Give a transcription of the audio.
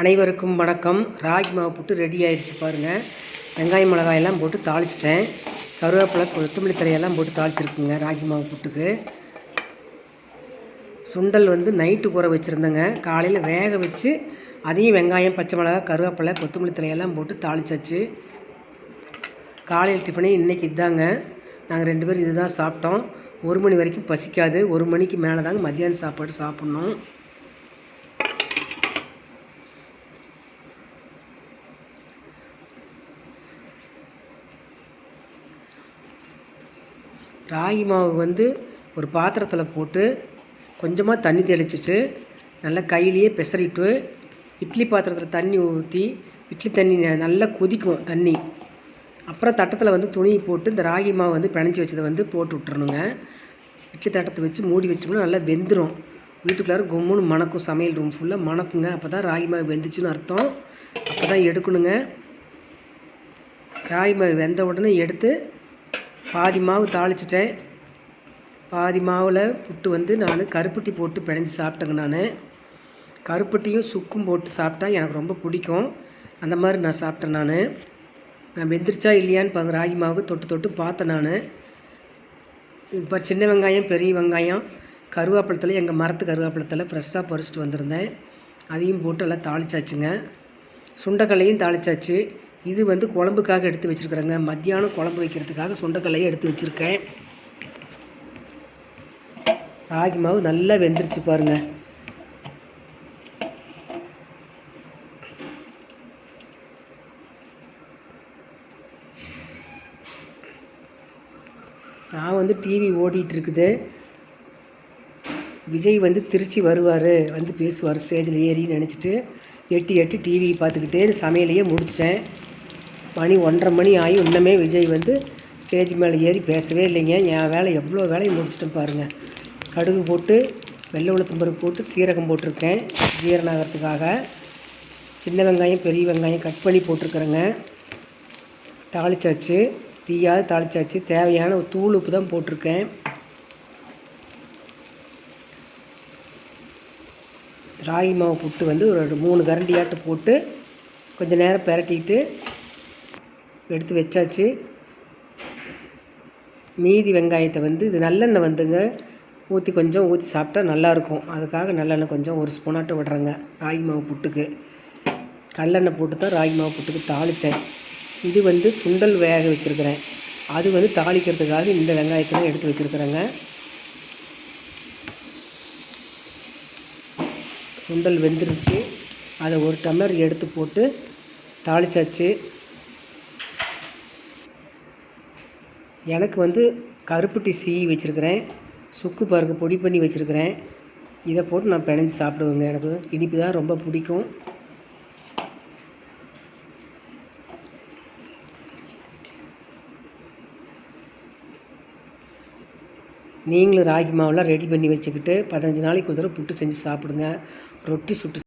அனைவருக்கும் வணக்கம். ராகி மாவு புட்டு ரெடி ஆயிடுச்சு பாருங்கள். வெங்காயம் மிளகாயெல்லாம் போட்டு தாளிச்சிட்டேன். கருவேப்பிலை கொத்தமல்லி தழையெல்லாம் போட்டு தாளிச்சிருக்குங்க ராகி மாவு புட்டுக்கு. சுண்டல் நைட்டு ஊற வச்சுருந்தேங்க. காலையில் வேக வச்சு அதையும் வெங்காயம் பச்சை மிளகாய் கருவேப்பிலை கொத்தமல்லி தழையெல்லாம் போட்டு தாளிச்சாச்சு. காலையில் டிஃபனே இன்றைக்கி இதாங்க. நாங்கள் 2 பேரும் இது தான் சாப்பிட்டோம். 1 மணி வரைக்கும் பசிக்காது. 1 மணிக்கு மேலே தாங்க மத்தியானம் சாப்பாடு சாப்பிட்ணும். ராகி மாவு ஒரு பாத்திரத்தில் போட்டு கொஞ்சமாக தண்ணி தெளிச்சிட்டு நல்லா கையிலேயே பிசறிட்டு இட்லி பாத்திரத்தில் தண்ணி ஊற்றி இட்லி தண்ணி நல்லா கொதிக்கும் தண்ணி. அப்புறம் தட்டத்தில் துணி போட்டு இந்த ராகி மாவு பிணைஞ்சி வச்சதை போட்டு விட்டுறணுங்க. இட்லி தட்டத்தை வச்சு மூடி வச்சிட்டோம்னா நல்லா வெந்துடும். வீட்டுக்குள்ளார கும்முன்னு மணக்கும். சமையல் ரூம் ஃபுல்லாக மணக்குங்க. அப்போ தான் ராகி மாவு வெந்துச்சுன்னு அர்த்தம். அப்போ தான் எடுக்கணுங்க. ராகி மாவு வெந்த உடனே எடுத்து பாதி மாவு தாளிச்சிட்டேன். பாதி மாவில் புட்டு நான் கருப்பட்டி போட்டு பிணைஞ்சி சாப்பிட்டேங்க. நான் கருப்பட்டியும் சுக்கும் போட்டு சாப்பிட்டா எனக்கு ரொம்ப பிடிக்கும். அந்த மாதிரி நான் சாப்பிட்டேன். நான் வெந்துருச்சா இல்லையான்னு ராகி மாவு தொட்டு பார்த்தேன். நான் இப்போ சின்ன வெங்காயம் பெரிய வெங்காயம் கருவேப்பிலத்தில் எங்கள் மரத்து கருவேப்பிலத்தில் ஃப்ரெஷ்ஷாக பறிச்சிட்டு வந்திருந்தேன். அதையும் போட்டு எல்லாம் தாளிச்சாச்சுங்க. சுண்டைக்கல்லையும் தாளிச்சாச்சு. இது குழம்புக்காக எடுத்து வச்சுருக்குறேங்க. மத்தியானம் குழம்பு வைக்கிறதுக்காக சுண்டைக்கல்லையும் எடுத்து வச்சுருக்கேன். ராகி மாவு நல்லா வெந்துருச்சு பாருங்கள். நான் டிவி ஓடிட்டுருக்குது. விஜய் திருச்சி வருவார், பேசுவார் ஸ்டேஜில் ஏறின்னு நினச்சிட்டு எட்டி டிவி பார்த்துக்கிட்டே சமையலையே முடிச்சிட்டேன். மணி 1:30 மணி ஆகி இன்னமே விஜய் ஸ்டேஜ் மேலே ஏறி பேசவே இல்லைங்க. என் வேலை எவ்வளோ வேலையை முடிச்சிட்டேன் பாருங்கள். கடுகு போட்டு வெள்ளை உளுத்தம்பருப்பு போட்டு சீரகம் போட்டிருக்கேன் ஜீரணாகிறதுக்காக. சின்ன வெங்காயம் பெரிய வெங்காயம் கட் பண்ணி போட்டிருக்கிறேங்க. தாளிச்சாச்சு. தீயாவது தாளிச்சாச்சு. தேவையான ஒரு தூள் உப்பு தான் போட்டிருக்கேன். ராகி மாவு புட்டு ஒரு 3 கரண்டியாட்டு போட்டு கொஞ்சம் நேரம் பிரட்டிட்டு எடுத்து வச்சாச்சு. மீதி வெங்காயத்தை இது நல்லெண்ணெய் ஊற்றி கொஞ்சம் ஊற்றி சாப்பிட்டா நல்லாயிருக்கும். அதுக்காக நல்லெண்ணெய் கொஞ்சம் 1 ஸ்பூனாட்டு விடுறேங்க ராகி மாவு புட்டுக்கு. கடலெண்ணெய் போட்டு தான் ராகி மாவு புட்டுக்கு தாளித்தேன். இது சுண்டல் வேக வச்சுருக்கிறேன். அது தாளிக்கிறதுக்காக இந்த வெங்காயத்தெல்லாம் எடுத்து வச்சுருக்குறேங்க. சுண்டல் வெந்துருச்சு. அதை 1 டம்ளர் எடுத்து போட்டு தாளிச்சாச்சு. எனக்கு கருப்பட்டி சீவி வச்சுருக்கிறேன். சுக்கு பருப்பு பொடி பண்ணி வச்சுருக்கிறேன். இதை போட்டு நான் பிணைஞ்சி சாப்பிடுவேங்க. எனக்கு இனிப்பு தான் ரொம்ப பிடிக்கும். நீங்களும் ராகி மாவுலாம் ரெடி பண்ணி வச்சுக்கிட்டு 15 நாளைக்கு ஒரு தடவை புட்டு செஞ்சு சாப்பிடுங்க. ரொட்டி சுட்டு